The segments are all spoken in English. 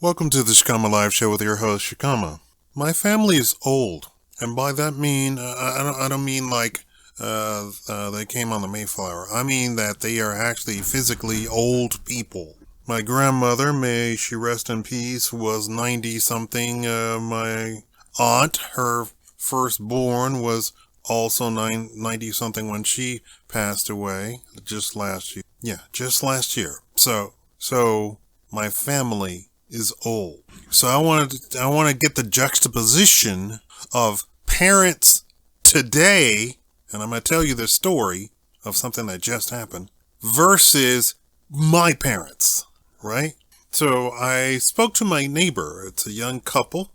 Welcome to the Shikama Live Show with your host, Shikama. My family is old, and by that I don't mean like they came on the Mayflower. I mean that they are actually physically old people. My grandmother, may she rest in peace, was 90-something. My aunt, her firstborn, was also 90-something when she passed away just last year. Yeah, just last year. So my family is old. So I want to get the juxtaposition of parents today, and I'm going to tell you the story of something that just happened, versus my parents, right? So I spoke to my neighbor. It's a young couple,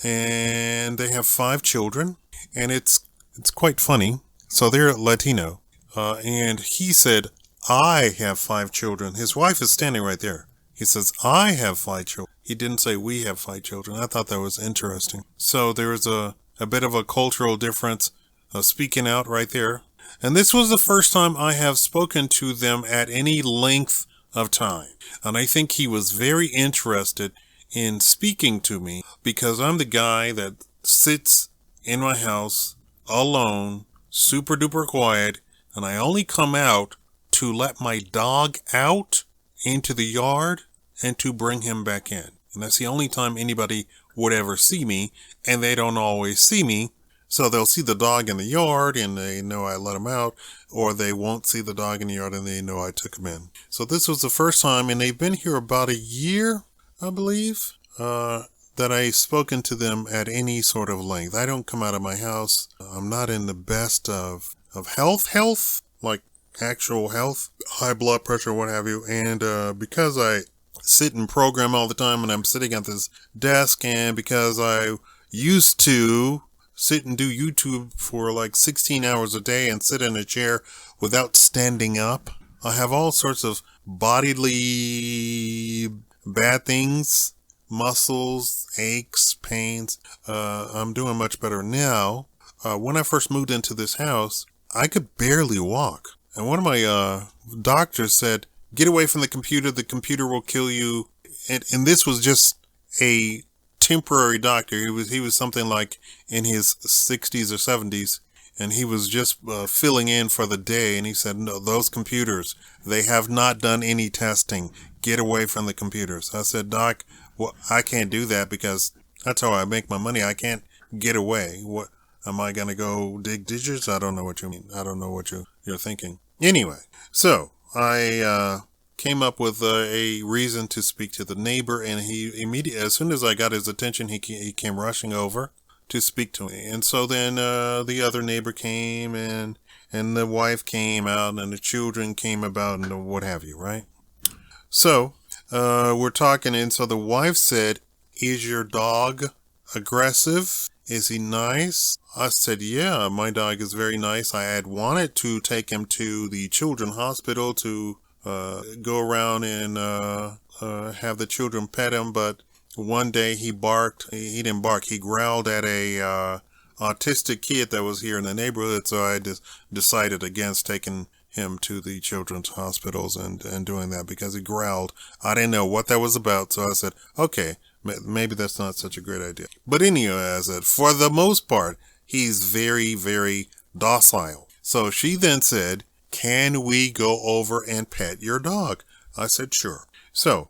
and they have 5 children, and it's quite funny. So they're Latino, and he said, I have 5 children. His wife is standing right there. He says, I have 5 children. He didn't say we have 5 children. I thought that was interesting. So there was a bit of a cultural difference speaking out right there. And this was the first time I have spoken to them at any length of time. And I think he was very interested in speaking to me because I'm the guy that sits in my house alone, super duper quiet, and I only come out to let my dog out into the yard and to bring him back in. And that's the only time anybody would ever see me, and they don't always see me. So they'll see the dog in the yard and they know I let him out, or they won't see the dog in the yard and they know I took him in. So this was the first time, and they've been here about a year, I believe, that I've spoken to them at any sort of length. I don't come out of my house. I'm not in the best of health, like actual health, high blood pressure, what have you. And because I sit and program all the time and I'm sitting at this desk, and because I used to sit and do YouTube for like 16 hours a day and sit in a chair without standing up, I have all sorts of bodily bad things, muscles, aches, pains. I'm doing much better now. When I first moved into this house, I could barely walk. And one of my doctors said, get away from the computer will kill you. And this was just a temporary doctor. He was something like in his 60s or 70s, and he was just filling in for the day. And he said, no, those computers, they have not done any testing. Get away from the computers. I said, Doc, well, I can't do that because that's how I make my money. I can't get away. What, am I going to go dig ditches? I don't know what you mean. I don't know what you're thinking. Anyway, so I came up with a reason to speak to the neighbor, and he immediately, as soon as I got his attention, he came rushing over to speak to me. And so then the other neighbor came, and the wife came out, and the children came about, and what have you, right? So we're talking, and so the wife said, is your dog aggressive? Is he nice? I said, yeah, my dog is very nice. I had wanted to take him to the children's hospital to go around and have the children pet him, but one day he barked. He didn't bark. He growled at a autistic kid that was here in the neighborhood, so I just decided against taking him to the children's hospitals and doing that because he growled. I didn't know what that was about, so I said, okay, maybe that's not such a great idea. But anyway, I said, for the most part, he's very, very docile. So she then said, can we go over and pet your dog? I said, sure. So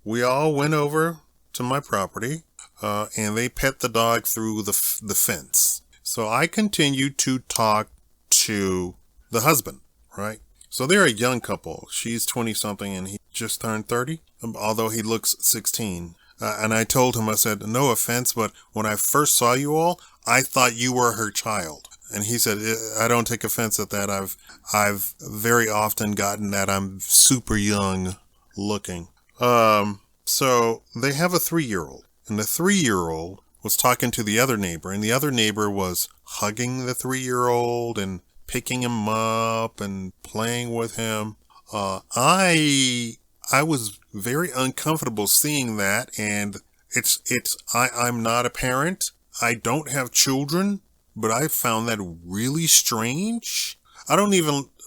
we all went over to my property, and they pet the dog through the fence. So I continued to talk to the husband, right? So they're a young couple. She's 20-something and he just turned 30, although he looks 16. And I told him, I said, no offense, but when I first saw you all, I thought you were her child. And he said, I don't take offense at that. I've very often gotten that I'm super young looking. So they have a 3-year-old, and the 3-year-old was talking to the other neighbor, and the other neighbor was hugging the 3-year-old and picking him up and playing with him. I was very uncomfortable seeing that, and I'm not a parent. I don't have children, but I found that really strange. I don't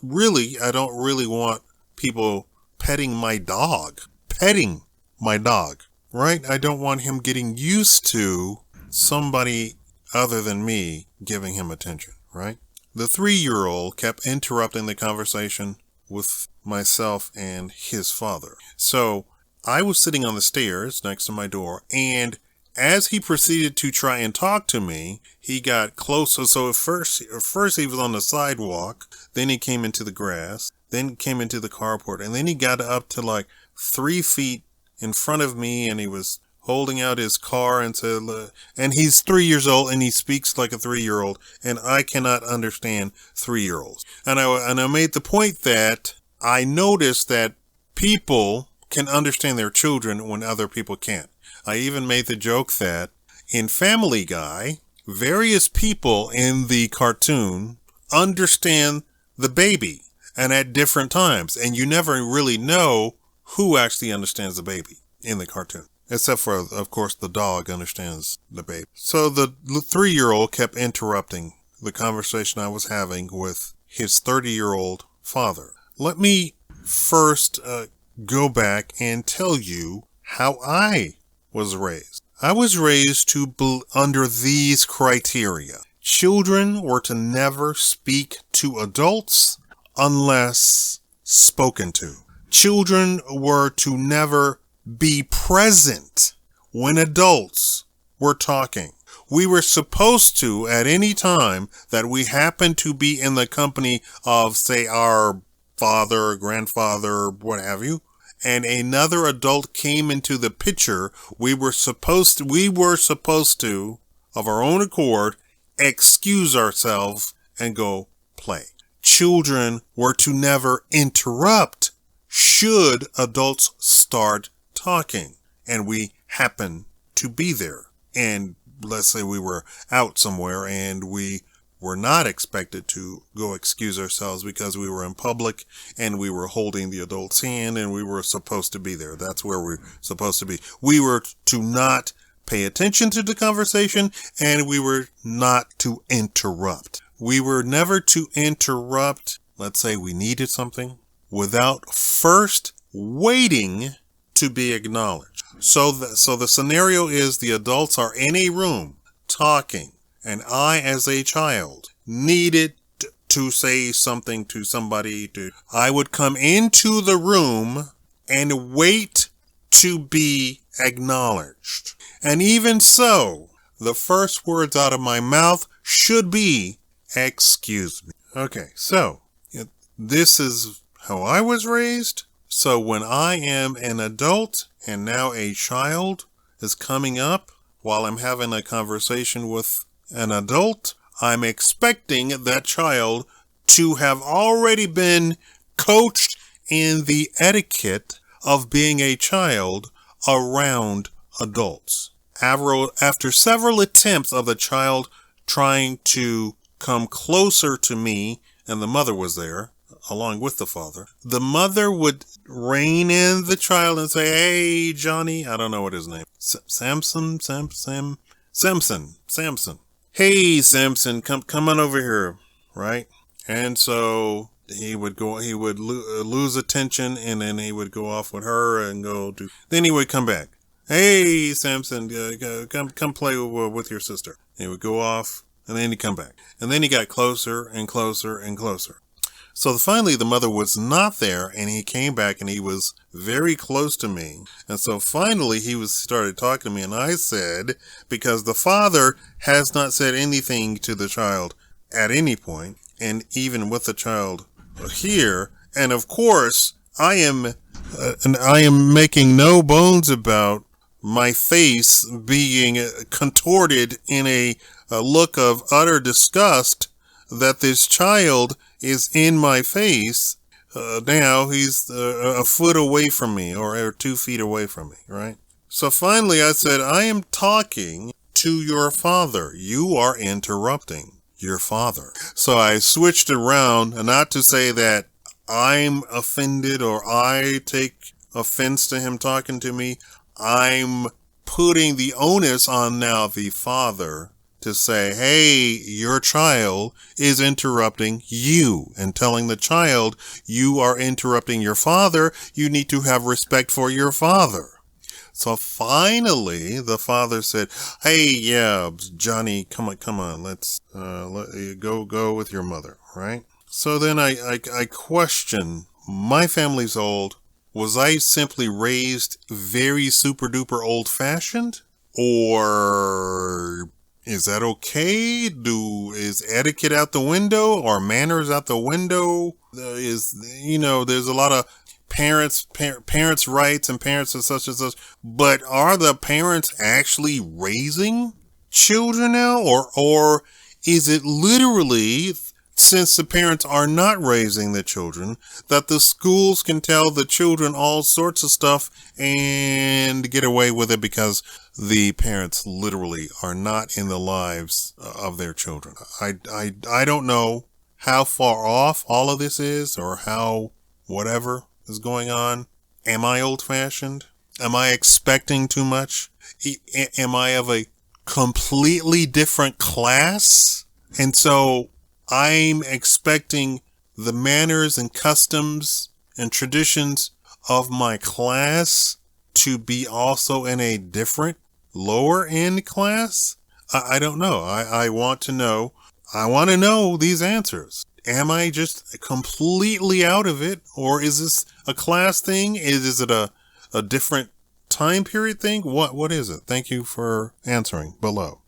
really want people petting my dog. Petting my dog. right? I don't want him getting used to somebody other than me giving him attention, right? The 3-year-old kept interrupting the conversation with myself and his father. So I was sitting on the stairs next to my door, and as he proceeded to try and talk to me, he got closer. So at first he was on the sidewalk, then he came into the grass, then came into the carport, and then he got up to like 3 feet in front of me, and he was holding out his car and said, and he's 3 years old and he speaks like a 3-year-old, and I cannot understand 3-year-olds. And I made the point that I noticed that people can understand their children when other people can't. I even made the joke that in Family Guy, various people in the cartoon understand the baby, and at different times, and you never really know who actually understands the baby in the cartoon. Except for, of course, the dog understands the baby. So the 3-year-old kept interrupting the conversation I was having with his 30-year-old father. Let me first go back and tell you how I was raised. I was raised under these criteria. Children were to never speak to adults unless spoken to. Children were to never be present when adults were talking. We were supposed to, at any time that we happened to be in the company of, say, our father, grandfather, what have you, and another adult came into the picture, we were supposed to, of our own accord, excuse ourselves and go play. Children were to never interrupt should adults start talking and we happen to be there. And let's say we were out somewhere and we were not expected to go excuse ourselves because we were in public and we were holding the adult's hand and we were supposed to be there. That's where we're supposed to be. We were to not pay attention to the conversation, and we were not to interrupt. We were never to interrupt, let's say we needed something, without first waiting to be acknowledged. So the scenario is the adults are in a room talking, and I, as a child, needed to say something to somebody. I would come into the room and wait to be acknowledged. And even so, the first words out of my mouth should be, "Excuse me." Okay, so this is how I was raised. So when I am an adult and now a child is coming up while I'm having a conversation with an adult, I'm expecting that child to have already been coached in the etiquette of being a child around adults. After several attempts of the child trying to come closer to me, and the mother was there along with the father, the mother would rein in the child and say, "Hey, Johnny," I don't know what his name is. Samson. "Hey, Samson, come on over here," right? And so he would lose attention, and then he would go off with her and then he would come back. "Hey, Samson, come play with your sister." He would go off, and then he'd come back. And then he got closer and closer and closer. So finally the mother was not there, and he came back and he was very close to me. And so finally he started talking to me, and I said, because the father has not said anything to the child at any point, and even with the child here, and of course I am making no bones about my face being contorted in a look of utter disgust that this child is in my face. Now he's a foot away from me, or 2 feet away from me, right? So finally I said, "I am talking to your father. You are interrupting your father." So I switched around, not to say that I'm offended or I take offense to him talking to me. I'm putting the onus on now the father to say, "Hey, your child is interrupting you," and telling the child, "You are interrupting your father. You need to have respect for your father." So finally, the father said, "Hey, yeah, Johnny, come on, let's go with your mother, right?" So then I question. My family's old. Was I simply raised very super duper old fashioned, or is that okay? Is etiquette out the window or manners out the window? There's a lot of parents' rights and parents and such, but are the parents actually raising children now, or is it literally, since the parents are not raising the children, that the schools can tell the children all sorts of stuff and get away with it because the parents literally are not in the lives of their children? I don't know how far off all of this is, or how whatever is going on. Am I old-fashioned? Am I expecting too much? Am I of a completely different class? And so I'm expecting the manners and customs and traditions of my class to be also in a different, lower end class? I don't know. I want to know. I want to know these answers. Am I just completely out of it? Or is this a class thing? Is it a different time period thing? What is it? Thank you for answering below.